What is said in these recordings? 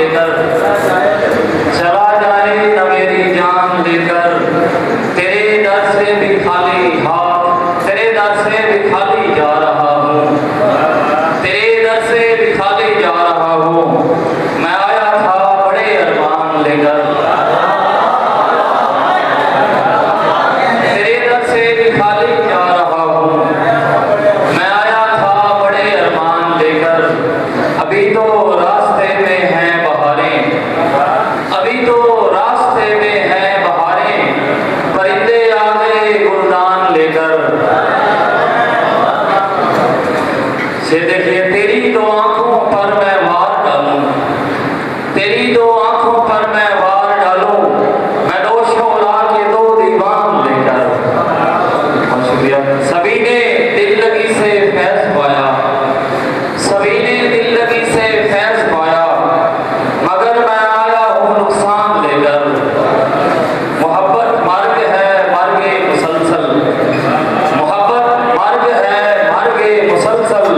लेकर, चला जाए न मेरी जान लेकर, तेरे दर से भी खाली हाथ, तेरे दर से भी खाली जा रहा हूँ, तेरे दर से भी खाली जा रहा हूँ। मैं आया था बड़े अरमान लेकर, तेरे दर से भी खाली जा रहा हूँ। मैं आया था बड़े अरमान लेकर, अभी तो रास्ते में हैं बहारें, अभी तो रास्ते में हैं बहारें, परिंदे आ गए गुलदान लेकर। ये देखिए, तेरी दो आंखों पर मैं वार डालूं, तेरी दो आंखों पर मैं वार डालूं, मैं दो शोला के दो दीवान लेकर। बहुत शुक्रिया। सभी ने दिल लगी से फैज पाया, सभी ने दिल लगी से फैज पाया, मगर मैं आया हूँ नुकसान लेकर। मोहब्बत मार्ग है मार्गे मुसलसल, मोहब्बत मार्ग है मार्गे मुसलसल,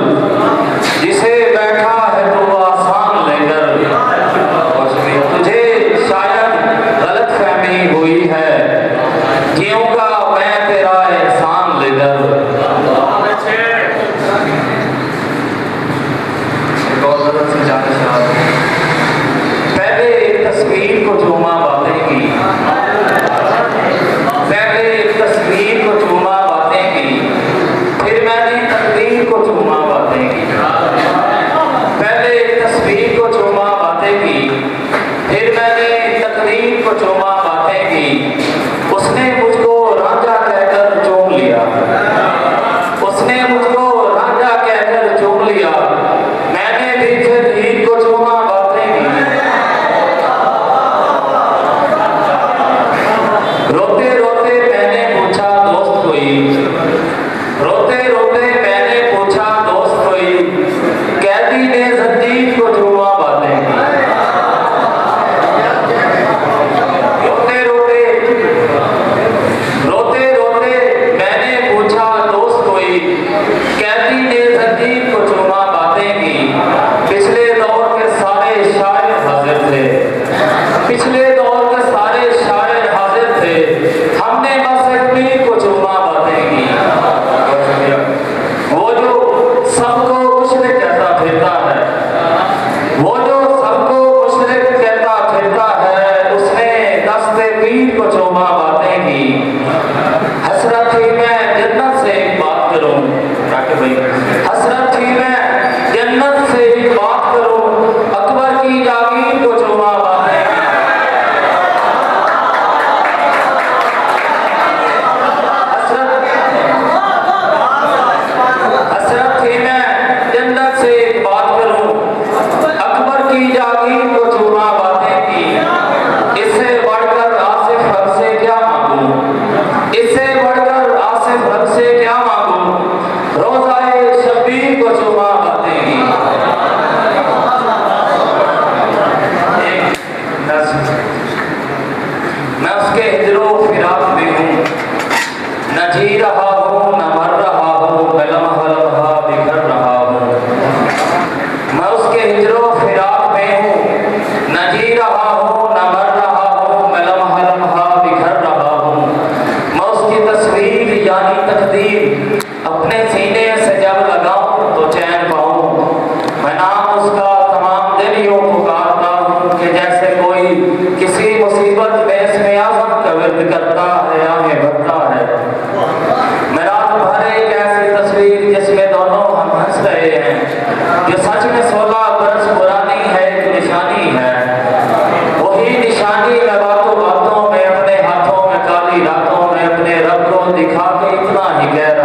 जिसे बैठा है तो आसान लेकर। तुझे शायद गलत फहमी हुई है, जीऊंगा मैं तेरा एहसान लेकर। एक और गलत से जाने शायद, पहले एक तस्वीर को चूमा बातें की, पहले एक तस्वीर को चूमा बातें की, फिर मैंने तकदीर को चूमा बातें की। पहले एक तस्वीर को चूमा बातें की, फिर मैंने तकदीर को चूमा बातें की। उसने मुझको रांझा कहकर चूम लिया, उसने मुझको रांझा कहकर चूम लिया, मैंने भी फिर हीर को चूमा बातें की। रोते रोते मैंने पूछा दोस्त कोई, रोते रोते मैंने पूछा दोस्त कोई, कैदी ने जंजीर को चूमा बातें की। रोते रोते रोते रोते मैंने पूछा दोस्त कोई, कैदी ने जंजीर को चूमा बातें की। पिछले दौर के सारे शायर हाजिर थे, पिछले दौर के सारे शायर हाजिर थे, हमने बस एक मीर को चूमा बातें की। वो जो सबको मुशरिक कहता फिरता है, वो जो सबको मुशरिक कहता फिरता है, उसने दस्ते पीर को चूमा बातें की। हसरत थी मैं जन्नत से एक बात करूं, राके भाई, हसरत थी मैं जन्नत से एक बात करूं, अकबर की जागीर को चूमा बातें की। हसरत थी मैं जन्नत से एक बात करूं, अकबर की जागीर को चूमा बातें की। इससे बढ़कर आसिफ रब से क्या मांगूं, इससे बढ़कर आसिफ रब से क्या मांगूं, रोज़ाए शबीर को चूमा बातें की। मैं उसके हिजरो फिराक में हूँ, न जी रहा हूँ न मर रहा हूँ, मैं लम्हा लम्हा बिखर रहा हूँ। मैं उसके हिजरो फिराक में हूँ, न जी रहा हूँ न मर रहा हूँ, मैं लम्हा लम्हा बिखर रहा हूँ। मैं उसकी तस्वीर यानी तकदीर अपने सीने से जब लगाऊं तो चैन पाऊं। मैं नाम उसका तमाम दिन यूं पुकारता हूँ कि जैसे कोई किसी मुसीबत में इसमें आज़म का विर्द करता है, आगे बढ़ता है। मैं रात भर एक ऐसी तस्वीर जिसमें दोनों हम हंस रहे हैं, जो सच में 16 बरस पुरानी है, एक निशानी है। वही निशानी मैं बातों बातों में, अपने हाथों में, काली रातों में अपने रब को दिखा के इतना ही कह रहा